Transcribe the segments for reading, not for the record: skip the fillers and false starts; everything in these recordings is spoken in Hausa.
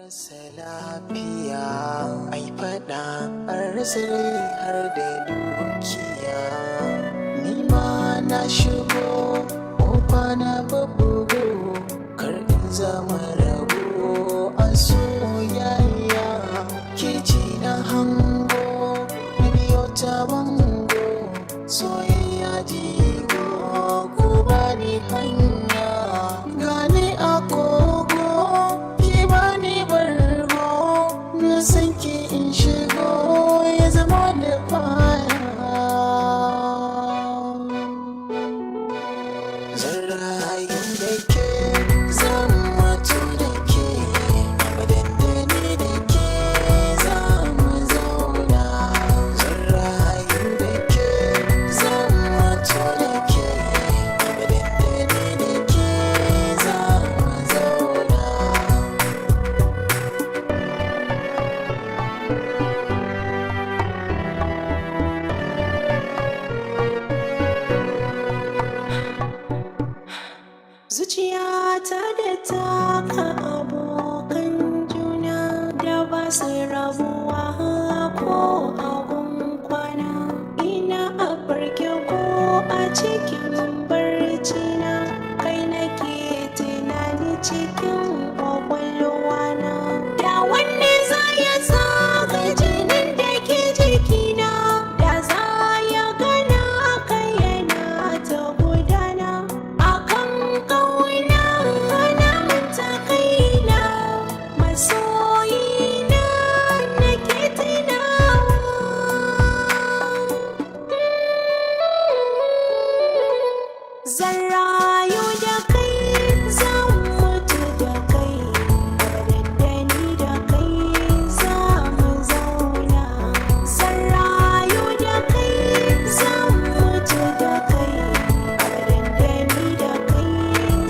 rasa lafiya ai fada an rasa rai har da dukiya ni ma na shigo kofa na babugo kar in zama rago a soyayya ke ji na hango biyo ta bango soyayya jigo ku bani hanya gane a kogo ki bani bargo na san ki in shigo ya zama da baya zan rayu da ke zan mutu da ke abadan da ni da ke za mu zauna zan rayu da ke zan mutu da ke abadan da ni da ke za mu zauna zuciyata da taka abokan juna da ba su rabuwa ko agun kwana ina a farke ko a cikin barci na kai nake tunani cikin kwakwalwa na da wanne za ya saka jinin da ke jikina da za ya gana aka yana ta gudana akan kauna na manta kaina masoyina nake tunawa zan rayu da kai zan mutu da kai abadan da ni da kai za mu zauna zan rayu da kai zan mutu da kai abadan da ni da kai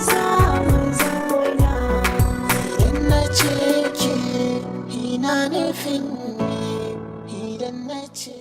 za mu zauna idan na ce ke ina nufin ne idan na ce